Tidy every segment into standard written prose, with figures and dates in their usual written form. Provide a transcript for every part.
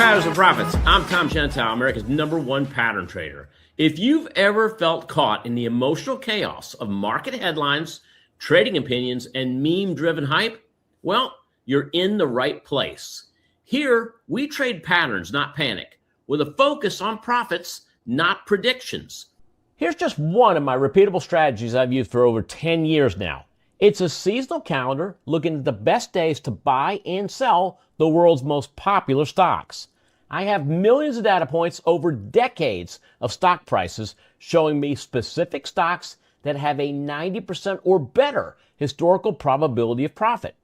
Patterns and Profits. I'm Tom Gentile, America's #1 pattern trader. If you've ever felt caught in the emotional chaos of market headlines, trading opinions, and meme-driven hype, well, you're in the right place. Here, we trade patterns, not panic, with a focus on profits, not predictions. Here's just one of my repeatable strategies I've used for over 10 years now. It's a seasonal calendar looking at the best days to buy and sell the world's most popular stocks. I have millions of data points over decades of stock prices showing me specific stocks that have a 90% or better historical probability of profit.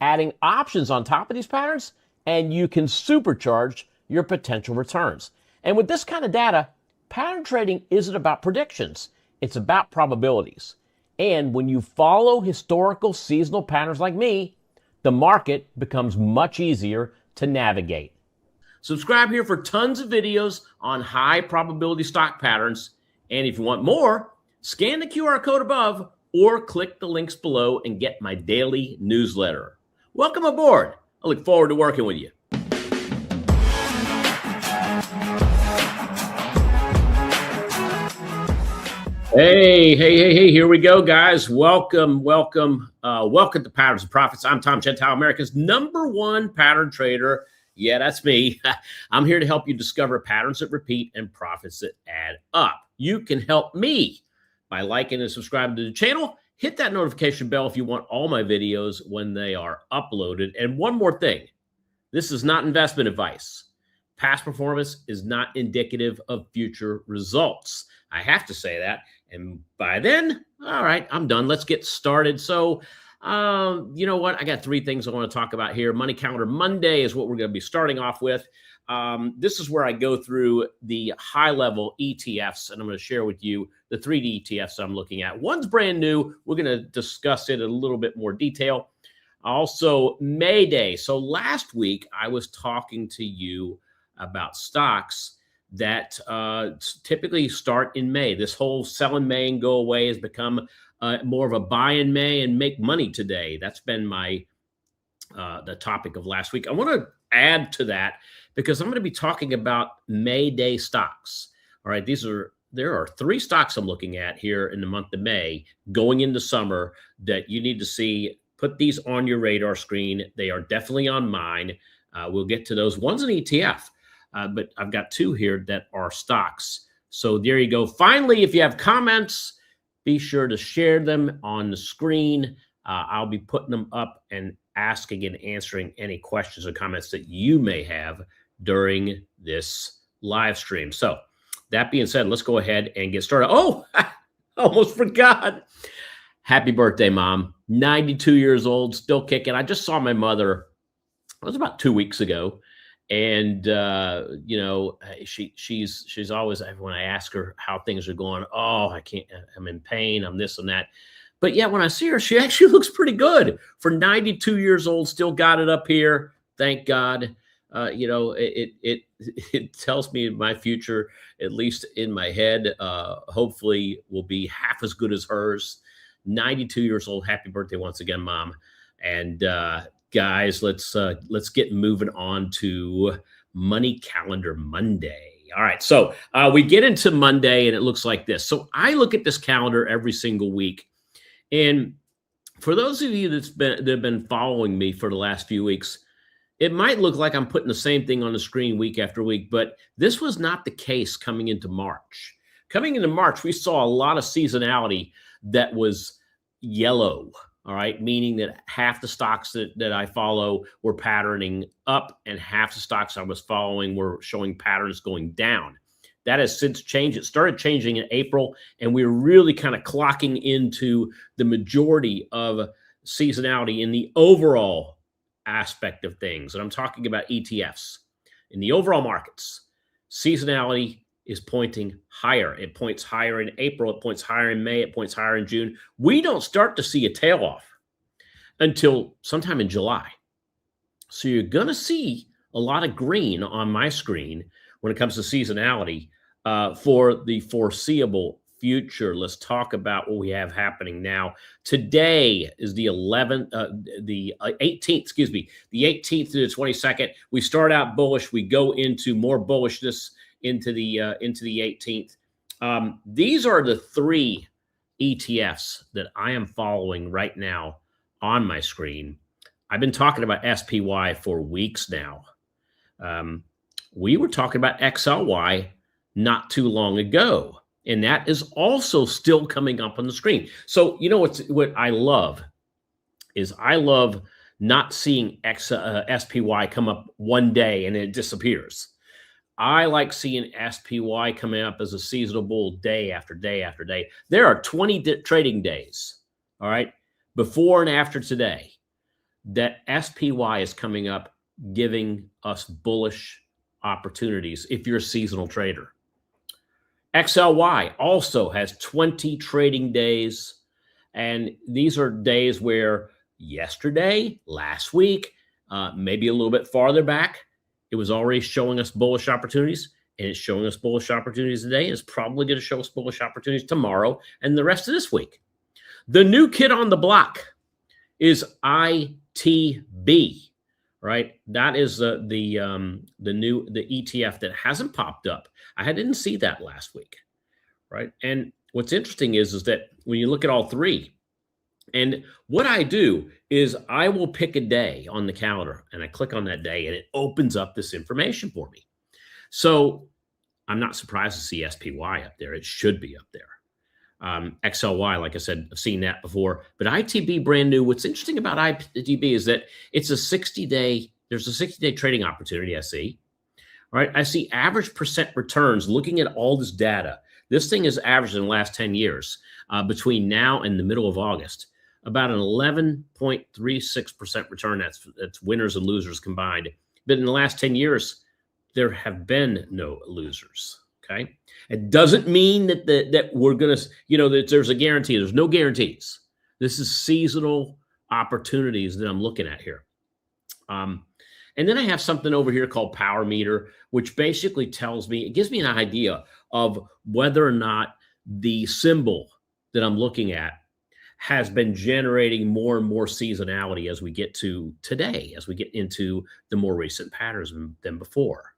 Adding options on top of these patterns, and you can supercharge your potential returns. And with this kind of data, pattern trading isn't about predictions. It's about probabilities. And when you follow historical seasonal patterns like me, the market becomes much easier to navigate. Subscribe here for tons of videos on high probability stock patterns. And if you want more, scan the QR code above or click the links below and get my daily newsletter. Welcome aboard. I look forward to working with you. Hey, here we go, guys. Welcome to Patterns and Profits. I'm Tom Gentile, America's #1 pattern trader. Yeah, that's me. I'm here to help you discover patterns that repeat and profits that add up. You can help me by liking and subscribing to the channel. Hit that notification bell if you want all my videos when they are uploaded. And one more thing, this is not investment advice. Past performance is not indicative of future results. I have to say that. And by then, all right, I'm done. Let's get started. So, you know what? I got 3 things I want to talk about here. Money Calendar Monday is what we're going to be starting off with. This is where I go through the high-level ETFs, and I'm going to share with you the 3 ETFs I'm looking at. One's brand new. We're going to discuss it in a little bit more detail. Also, May Day. So last week, I was talking to you about stocks that typically start in May. This whole sell in May and go away has become more of a buy in May and make money today. That's been my the topic of last week. I want to add to that because I'm going to be talking about May Day stocks. All right, there are 3 stocks I'm looking at here in the month of May going into summer that you need to see. Put these on your radar screen. They are definitely on mine. We'll get to those. One's an ETF. But I've got 2 here that are stocks. So there you go. Finally, if you have comments, be sure to share them on the screen. I'll be putting them up and asking and answering any questions or comments that you may have during this live stream. So that being said, let's go ahead and get started. Oh, I almost forgot. Happy birthday, Mom. 92 years old, still kicking. I just saw my mother, it was about 2 weeks ago. And, you know, she's always, when I ask her how things are going, oh, I can't, I'm in pain, I'm this and that. But yeah, when I see her, she actually looks pretty good for 92 years old, still got it up here. Thank God. You know, it tells me my future, at least in my head, hopefully will be half as good as hers. 92 years old. Happy birthday once again, Mom. And, guys, let's get moving on to Money Calendar Monday. All right, so we get into Monday, and it looks like this. So I look at this calendar every single week, and for those of you that have been following me for the last few weeks, it might look like I'm putting the same thing on the screen week after week, but this was not the case coming into March. Coming into March, we saw a lot of seasonality that was yellow. All right, meaning that half the stocks that I follow were patterning up and half the stocks I was following were showing patterns going down. That has since changed. It started changing in April, and we're really kind of clocking into the majority of seasonality in the overall aspect of things. And I'm talking about ETFs. In the overall markets, seasonality is pointing higher. It points higher in April. It points higher in May. It points higher in June. We don't start to see a tail off until sometime in July. So you're going to see a lot of green on my screen when it comes to seasonality for the foreseeable future. Let's talk about what we have happening now. Today is the 18th, excuse me, the 18th to the 22nd. We start out bullish. We go into more bullishness into the 18th. These are the three ETFs that I am following right now on my screen. I've been talking about SPY for weeks now. We were talking about XLY not too long ago, and that is also still coming up on the screen. So you know what I love is I love not seeing SPY come up one day and it disappears. I like seeing SPY coming up as a seasonal bull day after day after day. There are 20 trading days, all right, before and after today, that SPY is coming up, giving us bullish opportunities if you're a seasonal trader. XLY also has 20 trading days, and these are days where yesterday, last week, maybe a little bit farther back, it was already showing us bullish opportunities, and it's showing us bullish opportunities today, and it's probably going to show us bullish opportunities tomorrow and the rest of this week. The new kid on the block is ITB, right? That is the ETF that hasn't popped up. I didn't see that last week, right? And what's interesting is that when you look at all three, and what I do is I will pick a day on the calendar and I click on that day and it opens up this information for me. So I'm not surprised to see SPY up there. It should be up there. XLY, like I said, I've seen that before, but ITB brand new. What's interesting about ITB is that it's a 60-day, there's a 60-day trading opportunity I see. All right, I see average percent returns looking at all this data. This thing is averaged in the last 10 years between now and the middle of August, about an 11.36% return. That's winners and losers combined. But in the last 10 years, there have been no losers. Okay. It doesn't mean that we're going to, that there's a guarantee. There's no guarantees. This is seasonal opportunities that I'm looking at here. And then I have something over here called Power Meter, which basically tells me, it gives me an idea of whether or not the symbol that I'm looking at has been generating more and more seasonality as we get to today, as we get into the more recent patterns than before,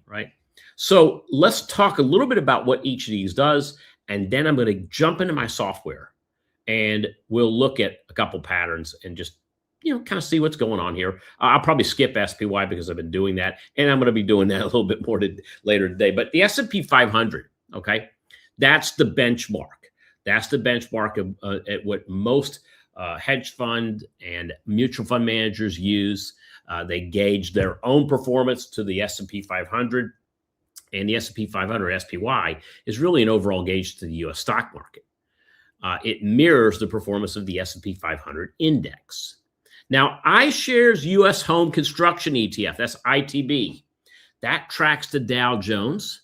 right? So let's talk a little bit about what each of these does, and then I'm going to jump into my software, and we'll look at a couple patterns and just, kind of see what's going on here. I'll probably skip SPY because I've been doing that, and I'm going to be doing that a little bit more later today. But the S&P 500, okay, that's the benchmark. That's the benchmark of at what most hedge fund and mutual fund managers use. They gauge their own performance to the S&P 500. And the S&P 500, SPY, is really an overall gauge to the U.S. stock market. It mirrors the performance of the S&P 500 index. Now, iShares U.S. Home Construction ETF, that's ITB, that tracks the Dow Jones,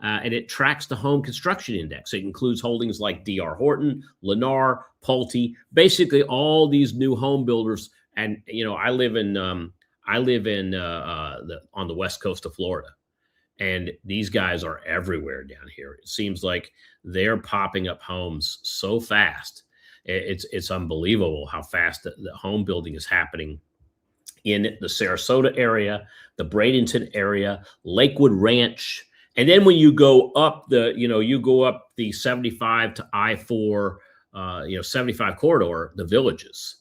and it tracks the Home Construction Index. It includes holdings like D.R. Horton, Lennar, Pulte, basically all these new home builders. And I live on the west coast of Florida. And these guys are everywhere down here. It seems like they're popping up homes so fast. It's unbelievable how fast the home building is happening in the Sarasota area, the Bradenton area, Lakewood Ranch. And then when you go up the 75 to I-4, 75 corridor, the Villages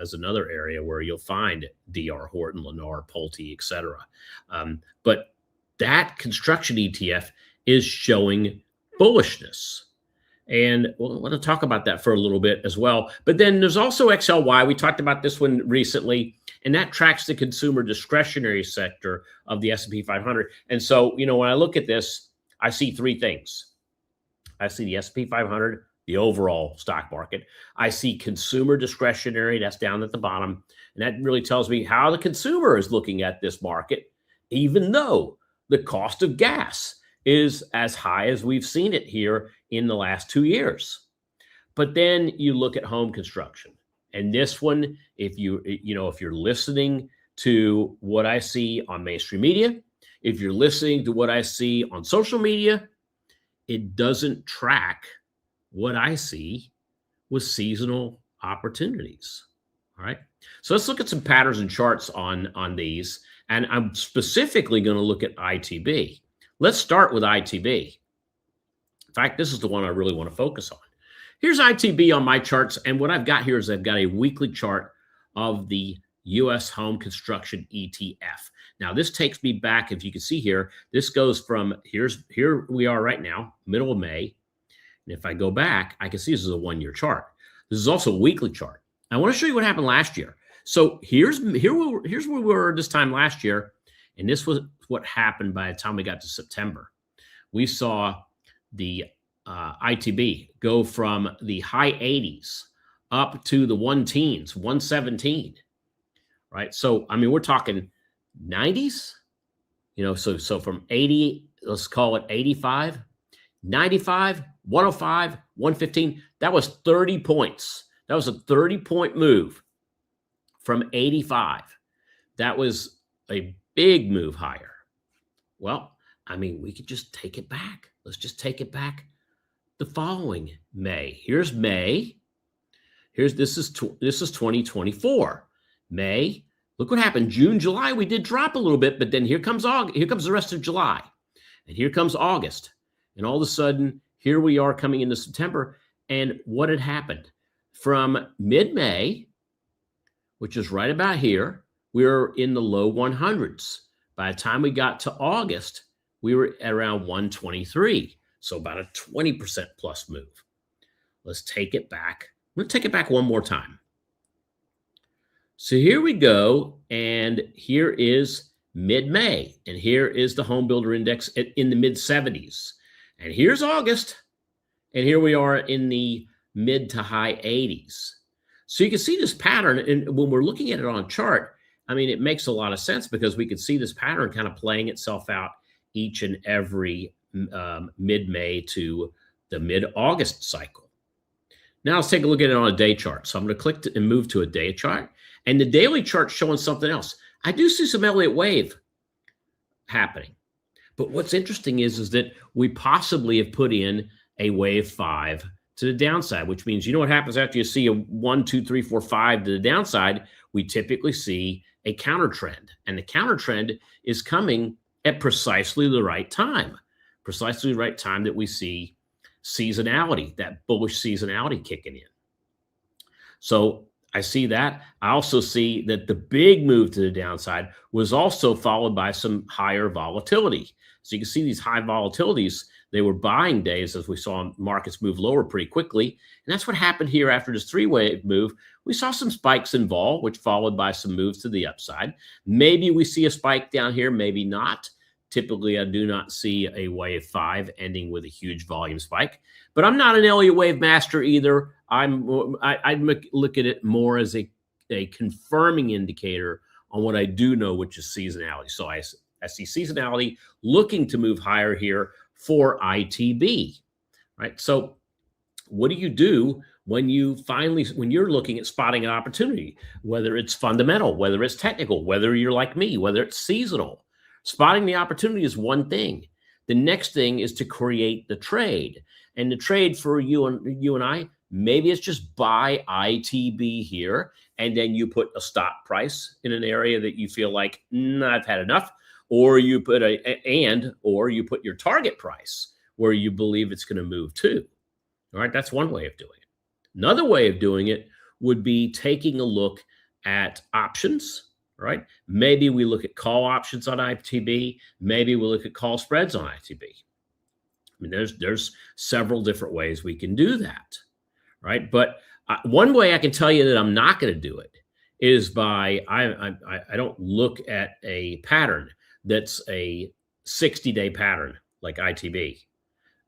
is another area where you'll find D.R. Horton, Lennar, Pulte, et cetera. But that construction ETF is showing bullishness. And we'll want to talk about that for a little bit as well. But then there's also XLY. We talked about this one recently, and that tracks the consumer discretionary sector of the S&P 500. And so, when I look at this, I see three things. I see the S&P 500, the overall stock market. I see consumer discretionary, that's down at the bottom. And that really tells me how the consumer is looking at this market, even though the cost of gas is as high as we've seen it here in the last 2 years. But then you look at home construction, and this one, if you're listening to what I see on mainstream media, if you're listening to what I see on social media, it doesn't track what I see was seasonal opportunities. All right. So let's look at some patterns and charts on these. And I'm specifically going to look at ITB. Let's start with ITB. In fact, this is the one I really want to focus on. Here's ITB on my charts. And what I've got here is I've got a weekly chart of the U.S. home construction ETF. Now, this takes me back, if you can see here, this goes from here we are right now, middle of May. And if I go back, I can see this is a one-year chart. This is also a weekly chart. I want to show you what happened last year. So here's where we were this time last year, and this was what happened by the time we got to September. We saw the ITB go from the high 80s up to the 117, right? So I mean, we're talking 90s, so from 80, let's call it 85, 95, 105, 115. That was 30 points. That was a 30-point move from 85. That was a big move higher. Well, I mean, we could just take it back. Let's just take it back the following May. Here's May. This is 2024. May. Look what happened. June, July, we did drop a little bit, but then here comes August. Here comes the rest of July. And here comes August. And all of a sudden, here we are coming into September. And what had happened? From mid-May, which is right about here, we were in the low 100s. By the time we got to August, we were at around 123. So about a 20% plus move. Let's take it back. I'm going to take it back one more time. So here we go. And here is mid-May. And here is the home builder index in the mid-70s. And here's August. And here we are in the mid to high 80s. So you can see this pattern. And when we're looking at it on a chart, I mean, it makes a lot of sense because we can see this pattern kind of playing itself out each and every mid-May to the mid-August cycle. Now let's take a look at it on a day chart. So I'm going to click and move to a day chart. And the daily chart's showing something else. I do see some Elliott wave happening. But what's interesting is that we possibly have put in a wave 5 to the downside, which means you know what happens after you see a 1, 2, 3, 4, 5 to the downside? We typically see a counter trend. And the counter trend is coming at precisely the right time. Precisely the right time that we see seasonality, that bullish seasonality kicking in. So I see that. I also see that the big move to the downside was also followed by some higher volatility. So you can see these high volatilities, they were buying days as we saw markets move lower pretty quickly. And that's what happened here after this three-wave move. We saw some spikes in vol, which followed by some moves to the upside. Maybe we see a spike down here, maybe not. Typically, I do not see a wave 5 ending with a huge volume spike, but I'm not an Elliott wave master either. I look at it more as a confirming indicator on what I do know, which is seasonality. So I see seasonality looking to move higher here for ITB, right? So what do you do when you're looking at spotting an opportunity, whether it's fundamental, whether it's technical, whether you're like me, whether it's seasonal? Spotting the opportunity is one thing. The next thing is to create the trade. And the trade for you and I, maybe it's just buy ITB here, and then you put a stop price in an area that you feel like, I've had enough, or you put or you put your target price where you believe it's going to move to. All right, that's one way of doing it. Another way of doing it would be taking a look at options. Right? Maybe we look at call options on ITB. Maybe we look at call spreads on ITB. I mean, there's several different ways we can do that, right? But one way I can tell you that I'm not going to do it is by I don't look at a pattern that's a 60-day pattern like ITB,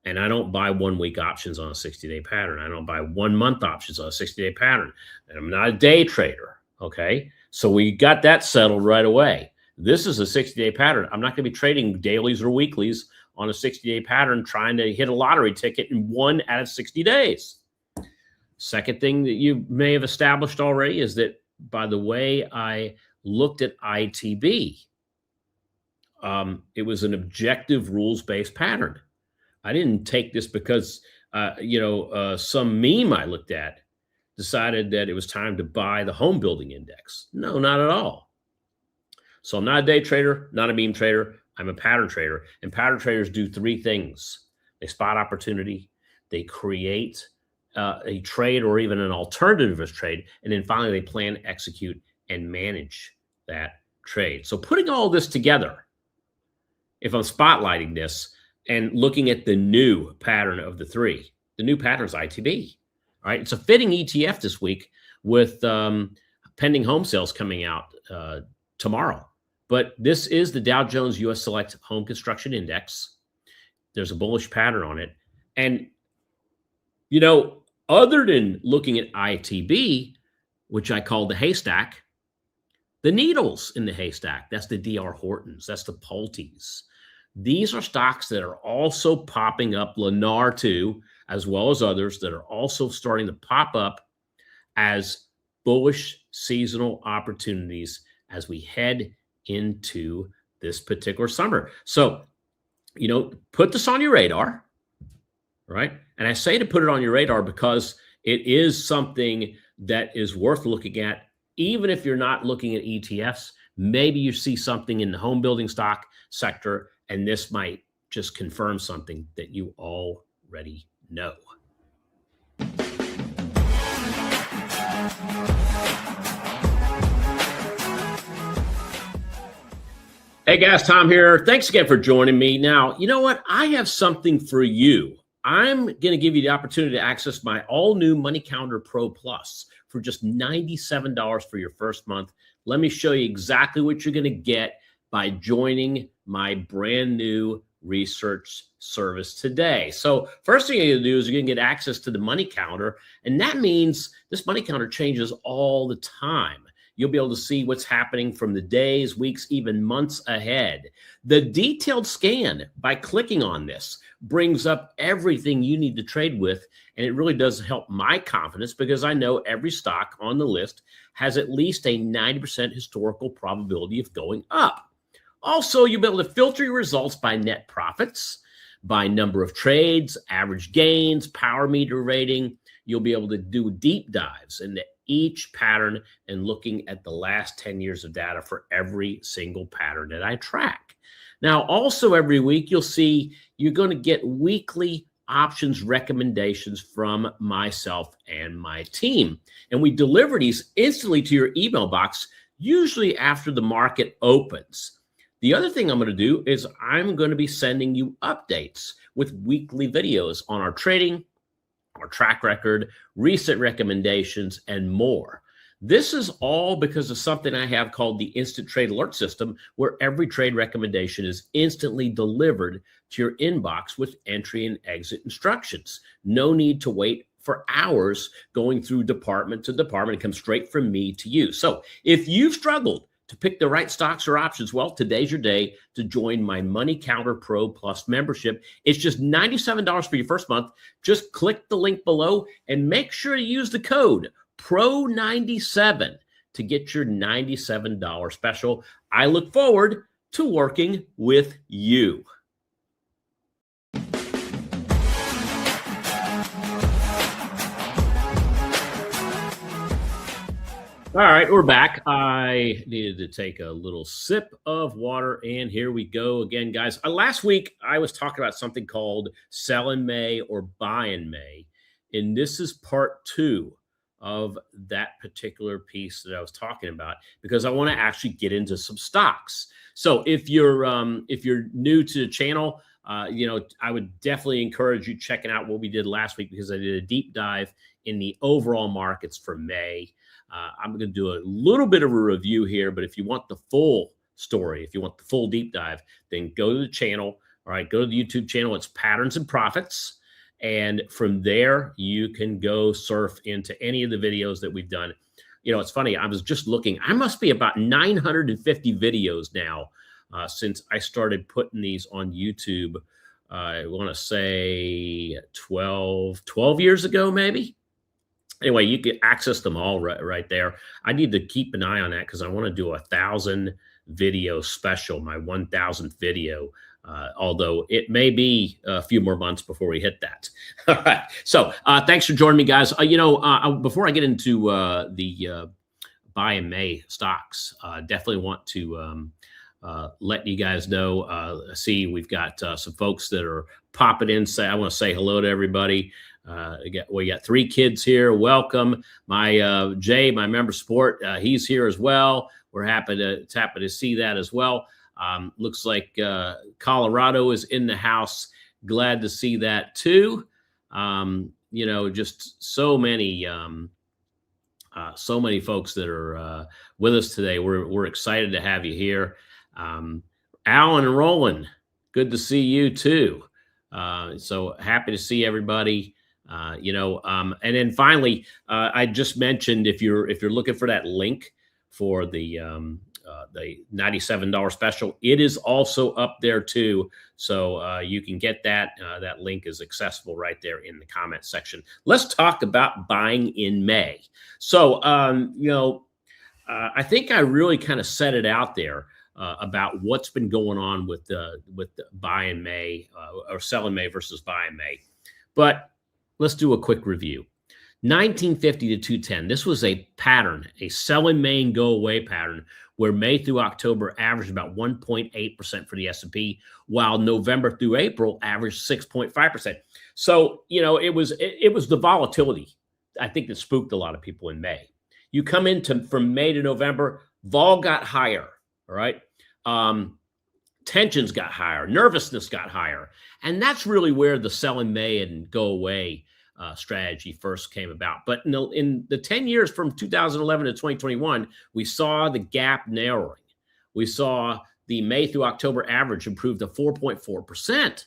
and I don't buy 1 week options on a 60-day pattern. I don't buy 1 month options on a 60-day pattern, and I'm not a day trader. Okay. So we got that settled right away. This is a 60-day pattern. I'm not going to be trading dailies or weeklies on a 60-day pattern trying to hit a lottery ticket in 1 out of 60 days. Second thing that you may have established already is that by the way I looked at ITB, it was an objective rules-based pattern. I didn't take this because some meme I looked at decided that it was time to buy the home building index. No, not at all. So I'm not a day trader, not a meme trader. I'm a pattern trader. And pattern traders do three things. They spot opportunity, they create a trade or even an alternative trade, and then finally they plan, execute, and manage that trade. So putting all this together, if I'm spotlighting this and looking at the new pattern of the three, the new pattern is ITB. All right, it's a fitting ETF this week with pending home sales coming out tomorrow. But this is the Dow Jones U.S. Select Home Construction Index. There's a bullish pattern on it. And, other than looking at ITB, which I call the haystack, the needles in the haystack, that's the D.R. Hortons, that's the Pulte's. These are stocks that are also popping up, Lennar too, as well as others that are also starting to pop up as bullish seasonal opportunities as we head into this particular summer. So, put this on your radar, right? And I say to put it on your radar because it is something that is worth looking at, even if you're not looking at ETFs. Maybe you see something in the home building stock sector, and this might just confirm something that you already know. Hey guys, Tom here. Thanks again for joining me. Now, you know what? I have something for you. I'm going to give you the opportunity to access my all-new Money Calendar Pro Plus for just $97 for your first month. Let me show you exactly what you're going to get by joining my brand new research service today. So first thing you're going to do is you're going to get access to the Money Calendar, and that means this Money Calendar changes all the time. You'll be able to see what's happening from the days, weeks, even months ahead. The detailed scan, by clicking on this, brings up everything you need to trade with, and it really does help my confidence because I know every stock on the list has at least a 90% historical probability of going up. Also, you'll be able to filter your results by net profits, by number of trades, average gains, power meter rating. You'll be able to do deep dives into each pattern and looking at the last 10 years of data for every single pattern that I track. Now, also every week, you'll see you're going to get weekly options recommendations from myself and my team. And we deliver these instantly to your email box, usually after the market opens. The other thing I'm going to do is I'm going to be sending you updates with weekly videos on our trading, our track record, recent recommendations, and more. This is all because of something I have called the Instant Trade Alert System, where every trade recommendation is instantly delivered to your inbox with entry and exit instructions. No need to wait for hours going through department to department. It comes straight from me to you. So if you've struggled to pick the right stocks or options, well, today's your day to join my Money Calendar Pro Plus membership. It's just $97 for your first month. Just click the link below and make sure to use the code PRO97 to get your $97 special. I look forward to working with you. All right, we're back. I needed to take a little sip of water, and here we go again, guys. Last week, I was talking about something called Sell in May or Buy in May, and this is part 2 of that particular piece that I was talking about because I want to actually get into some stocks. So if you're new to the channel, I would definitely encourage you checking out what we did last week because I did a deep dive in the overall markets for May. I'm going to do a little bit of a review here, but if you want the full story, if you want the full deep dive, then go to the channel. All right, go to the YouTube channel. It's Patterns and Profits. And from there, you can go surf into any of the videos that we've done. It's funny. I was just looking. I must be about 950 videos now since I started putting these on YouTube. I want to say 12 years ago, maybe. Anyway, you can access them all right there. I need to keep an eye on that because I want to do a 1,000 video special, my 1,000th video although it may be a few more months before we hit that. All right. So thanks for joining me, guys. Before I get into the buy in May stocks, definitely want to let you guys know. See, we've got some folks that are popping in. I want to say hello to everybody. We got 3 kids here. Welcome. My Jay, my member support, he's here as well. We're happy to see that as well. Looks like Colorado is in the house. Glad to see that too. Just so many folks that are with us today. We're excited to have you here. Alan and Roland, good to see you too. So happy to see everybody. And then finally, I just mentioned if you're looking for that link for the $97 special, it is also up there too. So you can get that. That link is accessible right there in the comment section. Let's talk about buying in May. So, I think I really kind of set it out there about what's been going on with the buy in May or sell in May versus buy in May. But let's do a quick review. 1950 to 210. This was a pattern, a sell in May and go away pattern, where May through October averaged about 1.8% for the S&P, while November through April averaged 6.5%. So, it was the volatility, I think, that spooked a lot of people in May. You come from May to November, vol got higher, all right? Tensions got higher, nervousness got higher. And that's really where the sell in May and go away strategy first came about. But in the 10 years from 2011 to 2021, we saw the gap narrowing. We saw the May through October average improve to 4.4%.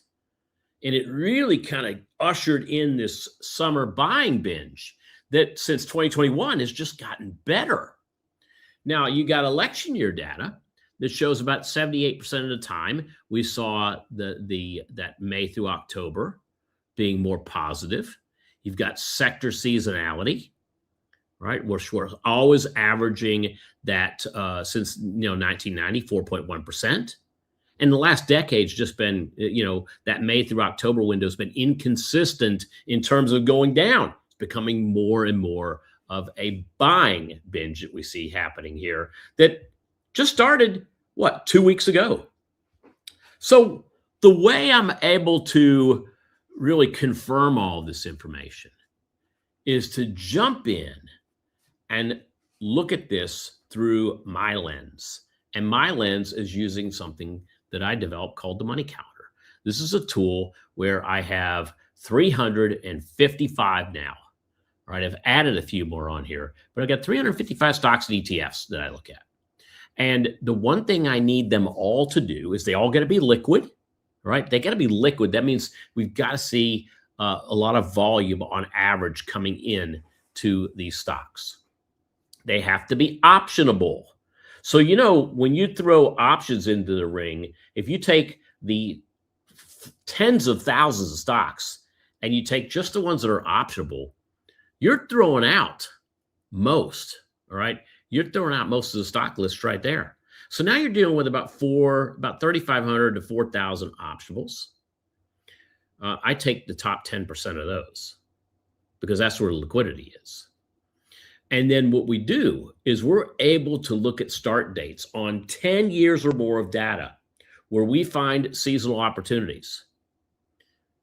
And it really kind of ushered in this summer buying binge that since 2021 has just gotten better. Now, you got election year data that shows about 78% of the time we saw that May through October being more positive. You've got sector seasonality, right? We're always averaging that since 1990, 4.1%. And the last decade's just been, that May through October window has been inconsistent in terms of going down. It's becoming more and more of a buying binge that we see happening here that just started, 2 weeks ago. So the way I'm able to really confirm all this information is to jump in and look at this through my lens. And my lens is using something that I developed called the Money Counter. This is a tool where I have 355 now. All right, I've added a few more on here, but I've got 355 stocks and ETFs that I look at. And the one thing I need them all to do is they all got to be liquid, right? They got to be liquid. That means we've got to see a lot of volume on average coming in to these stocks. They have to be optionable. So, when you throw options into the ring, if you take the tens of thousands of stocks and you take just the ones that are optionable, you're throwing out most, all right? You're throwing out most of the stock list right there. So now you're dealing with about 3,500 to 4,000 optionables. I take the top 10% of those because that's where the liquidity is. And then what we do is we're able to look at start dates on 10 years or more of data where we find seasonal opportunities.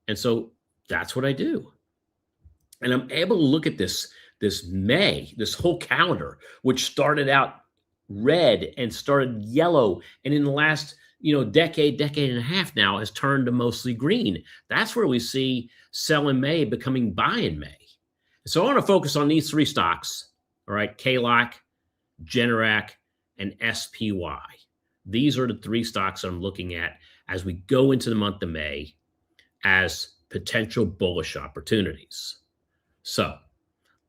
And so that's what I do. And I'm able to look at this May, this whole calendar, which started out red and started yellow. And in the last, decade and a half now has turned to mostly green. That's where we see sell in May becoming buy in May. So I want to focus on these 3 stocks. All right, KLAC, Generac, and SPY. These are the 3 stocks I'm looking at as we go into the month of May as potential bullish opportunities. So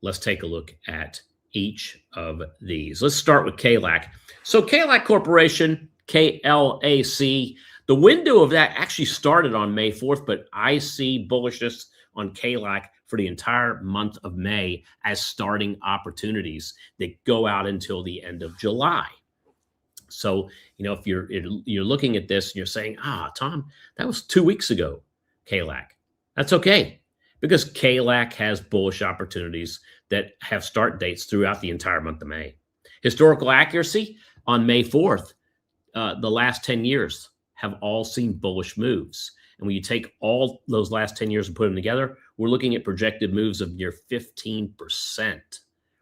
let's take a look at each of these. Let's start with KLAC. So KLAC Corporation, KLAC, the window of that actually started on May 4th, but I see bullishness on KLAC for the entire month of May as starting opportunities that go out until the end of July. So, if you're looking at this and you're saying, Tom, that was 2 weeks ago, KLAC. That's okay, because KLAC has bullish opportunities that have start dates throughout the entire month of May. Historical accuracy on May 4th, the last 10 years have all seen bullish moves. And when you take all those last 10 years and put them together, we're looking at projected moves of near 15%.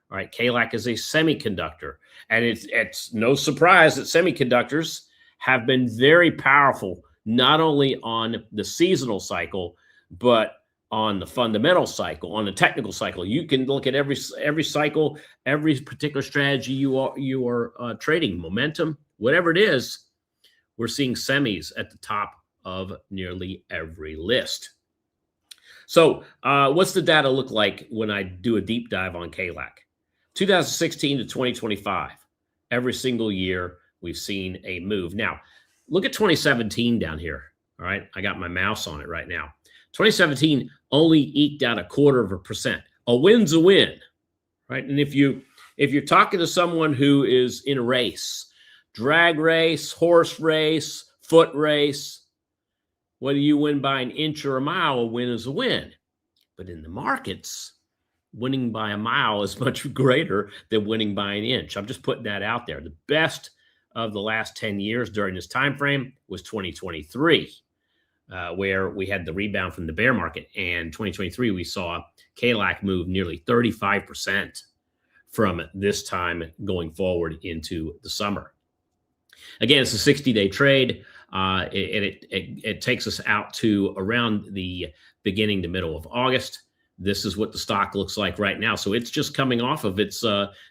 All right, KLAC is a semiconductor, and it's no surprise that semiconductors have been very powerful, not only on the seasonal cycle, but on the fundamental cycle, on the technical cycle. You can look at every cycle, every particular strategy you are trading, momentum, whatever it is. We're seeing semis at the top of nearly every list. So what's the data look like when I do a deep dive on KLAC? 2016 to 2025, every single year we've seen a move. Now, look at 2017 down here. All right, I got my mouse on it right now. 2017 only eked out 0.25%. A win's a win, right? And if you're talking to someone who is in a race, drag race, horse race, foot race, whether you win by an inch or a mile, a win is a win. But in the markets, winning by a mile is much greater than winning by an inch. I'm just putting that out there. The best of the last 10 years during this time frame was 2023, where we had the rebound from the bear market. And 2023, we saw KLAC move nearly 35% from this time going forward into the summer. Again, it's a 60-day trade. It takes us out to around the beginning to middle of August. This is what the stock looks like right now. So it's just coming off of its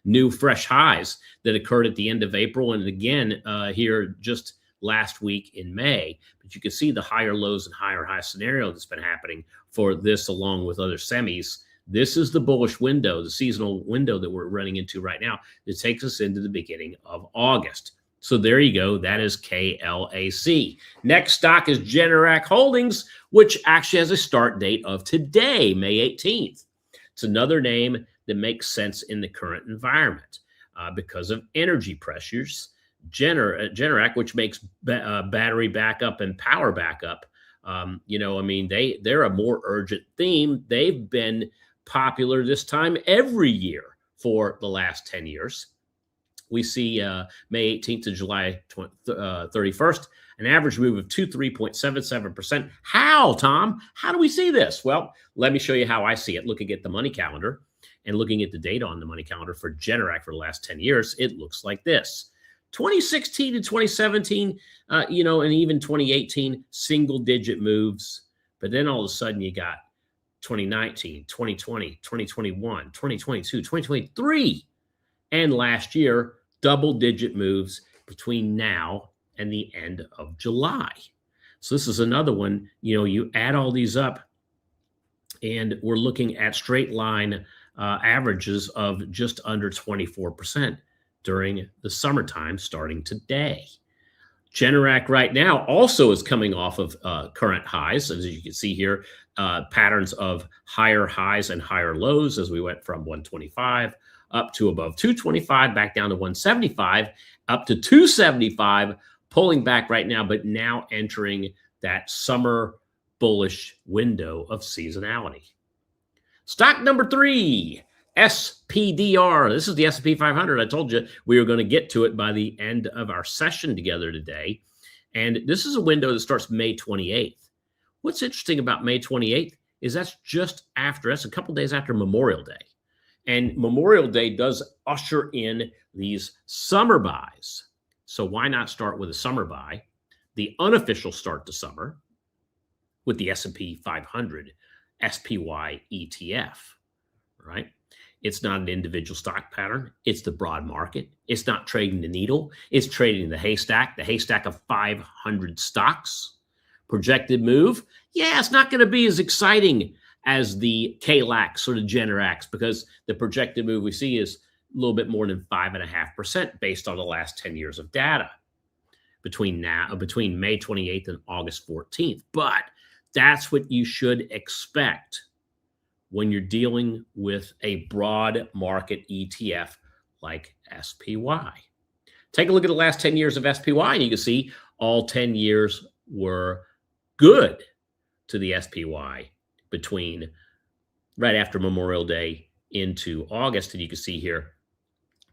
new fresh highs that occurred at the end of April, and again here just last week in May. But you can see the higher lows and higher high scenario that's been happening for this, along with other semis. This is the bullish window, the seasonal window that we're running into right now. That takes us into the beginning of August. So there you go. That is KLAC. Next stock is Generac Holdings, which actually has a start date of today, May 18th. It's another name that makes sense in the current environment because of energy pressures. Generac, which makes battery backup and power backup, they're a more urgent theme. They've been popular this time every year for the last 10 years. We see May 18th to July 31st, an average move of 23.77%. How, Tom? How do we see this? Well, let me show you how I see it. Looking at the money calendar and looking at the data on the money calendar for Generac for the last 10 years, it looks like this. 2016 to 2017, and even 2018, single-digit moves. But then all of a sudden you got 2019, 2020, 2021, 2022, 2023, and last year, double-digit moves between now and the end of July. So this is another one. You add all these up, and we're looking at straight line averages of just under 24% during the summertime starting today. Generac right now also is coming off of current highs. As you can see here, patterns of higher highs and higher lows as we went from 125 up to above 225, back down to 175, up to 275, pulling back right now, but now entering that summer bullish window of seasonality. Stock number 3, SPDR. This is the S&P 500. I told you we were going to get to it by the end of our session together today. And this is a window that starts May 28th. What's interesting about May 28th is that's a couple days after Memorial Day. And Memorial Day does usher in these summer buys. So why not start with a summer buy, the unofficial start to summer, with the S&P 500 SPY ETF, right? It's not an individual stock pattern. It's the broad market. It's not trading the needle. It's trading the haystack of 500 stocks. Projected move. Yeah, it's not going to be as exciting as the KLACs or the Generacs, because the projected move we see is a little bit more than 5.5% based on the last 10 years of data between May 28th and August 14th. But that's what you should expect when you're dealing with a broad market ETF like SPY. Take a look at the last 10 years of SPY, and you can see all 10 years were good to the SPY between right after Memorial Day into August. And you can see here,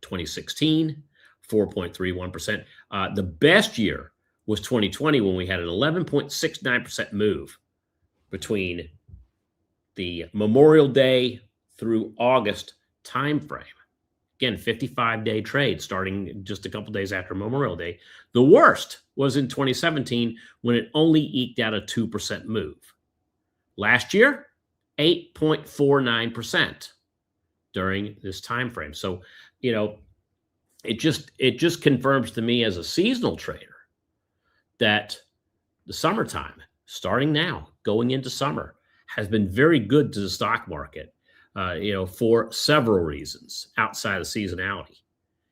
2016, 4.31%. The best year was 2020 when we had an 11.69% move between the Memorial Day through August timeframe. Again, 55-day trade starting just a couple days after Memorial Day. The worst was in 2017 when it only eked out a 2% move. Last year, 8.49% during this time frame. So, you know, it just confirms to me as a seasonal trader that the summertime, starting now, going into summer, has been very good to the stock market. For several reasons outside of seasonality.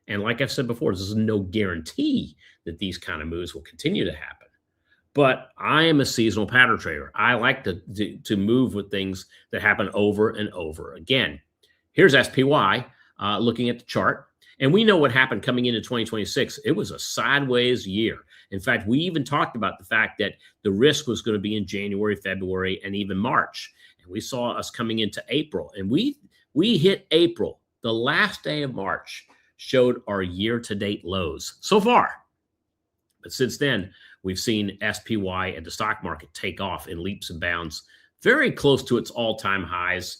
And like I've said before, this is no guarantee that these kind of moves will continue to happen. But I am a seasonal pattern trader. I like to move with things that happen over and over again. Here's SPY looking at the chart. And we know what happened coming into 2026. It was a sideways year. In fact, we even talked about the fact that the risk was going to be in January, February, and even March. We saw us coming into April, and we hit April. The last day of March showed our year-to-date lows so far. But since then, we've seen SPY and the stock market take off in leaps and bounds, very close to its all-time highs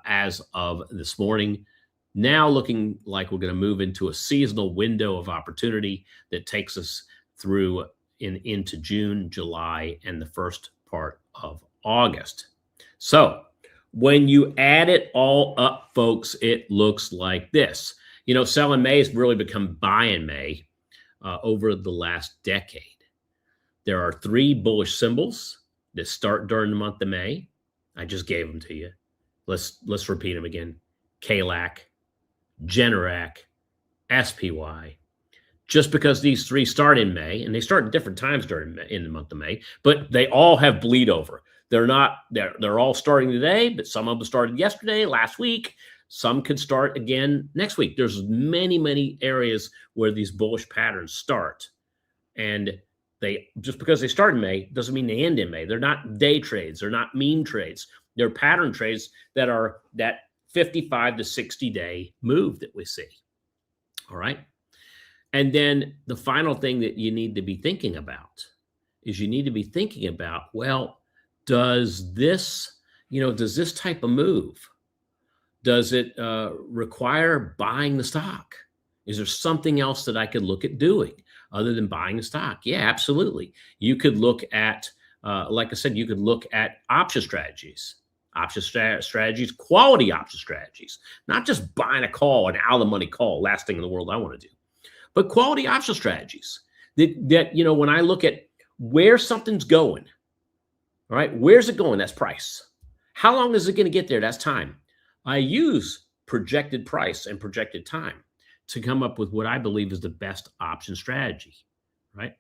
as of this morning. Now looking like we're going to move into a seasonal window of opportunity that takes us through into June, July, and the first part of August. So when you add it all up, folks, it looks like this. You know, sell in May has really become buy in May over the last decade. There are 3 bullish symbols that start during the month of May. I just gave them to you. Let's repeat them again. KLAC, Generac, SPY. Just because these 3 start in May, and they start at different times in the month of May, but they all have bleed over. They're all starting today, but some of them started yesterday, last week. Some could start again next week. There's many, many areas where these bullish patterns start. And they just because they start in May doesn't mean they end in May. They're not day trades. They're not meme trades. They're pattern trades that are that 55 to 60 day move that we see. All right. And then the final thing that you need to be thinking about is well, does this type of move, does it require buying the stock? Is there something else that I could look at doing other than buying the stock? Yeah, absolutely. You could look at, like I said, you could look at option strategies, quality option strategies, not just buying a call, an out of the money call, last thing in the world I want to do, but quality option strategies that when I look at where something's going, all right, where's it going? That's price. How long is it going to get there? That's time. I use projected price and projected time to come up with what I believe is the best option strategy, right?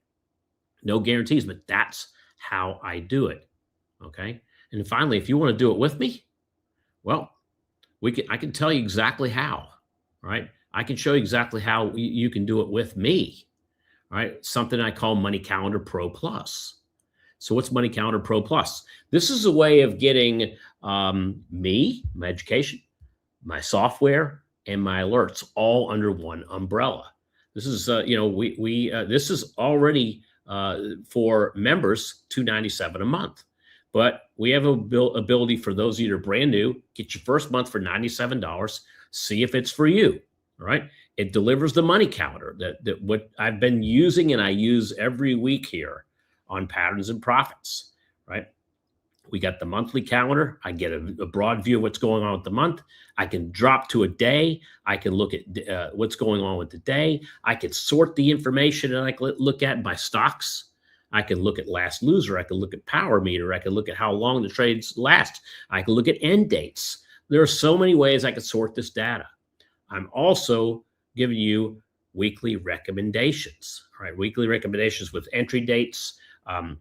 No guarantees, but that's how I do it, okay? And finally, if you want to do it with me, well, I can tell you exactly how, right? I can show you exactly how you can do it with me, right? Something I call Money Calendar Pro Plus. So what's Money Calendar Pro Plus? This is a way of getting me, my education, my software, and my alerts all under one umbrella. This is, this is already for members $297 a month. But we have ability for those that are brand new, get your first month for $97, see if it's for you, all right? It delivers the money calendar that what I've been using and I use every week here on Patterns and Profits, right? We got the monthly calendar. I get a broad view of what's going on with the month. I can drop to a day. I can look at what's going on with the day. I can sort the information and I can look at by stocks. I can look at last loser. I can look at power meter. I can look at how long the trades last. I can look at end dates. There are so many ways I can sort this data. I'm also giving you weekly recommendations, all right? Weekly recommendations with entry dates,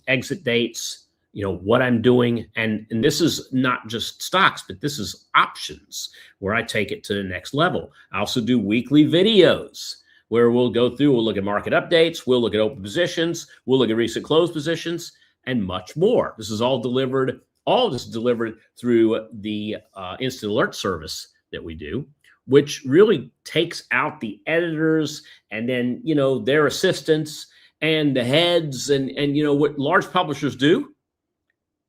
exit dates, what I'm doing. And this is not just stocks, but this is options where I take it to the next level. I also do weekly videos where we'll go through, we'll look at market updates, we'll look at open positions, we'll look at recent close positions, and much more. This is all delivered, all of this is delivered through the instant alert service that we do, which really takes out the editors and then, their assistants and the heads and what large publishers do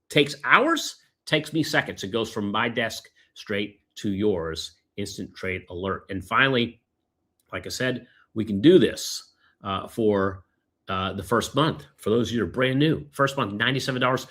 takes hours, takes me seconds. It goes from my desk straight to yours, instant trade alert. And finally, like I said, we can do this for the first month. For those of you that are brand new, first month, $97.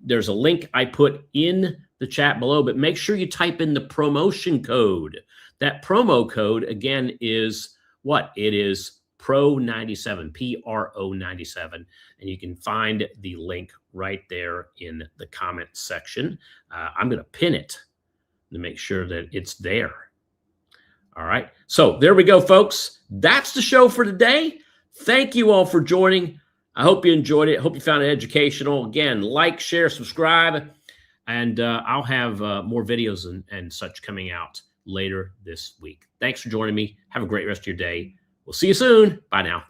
There's a link I put in the chat below, but make sure you type in the promotion code. That promo code, again, is what? It is PRO97, PRO97. And you can find the link right there in the comment section. I'm going to pin it to make sure that it's there. All right. So there we go, folks. That's the show for today. Thank you all for joining. I hope you enjoyed it. Hope you found it educational. Again, like, share, subscribe, and I'll have more videos and such coming out later this week. Thanks for joining me. Have a great rest of your day. We'll see you soon. Bye now.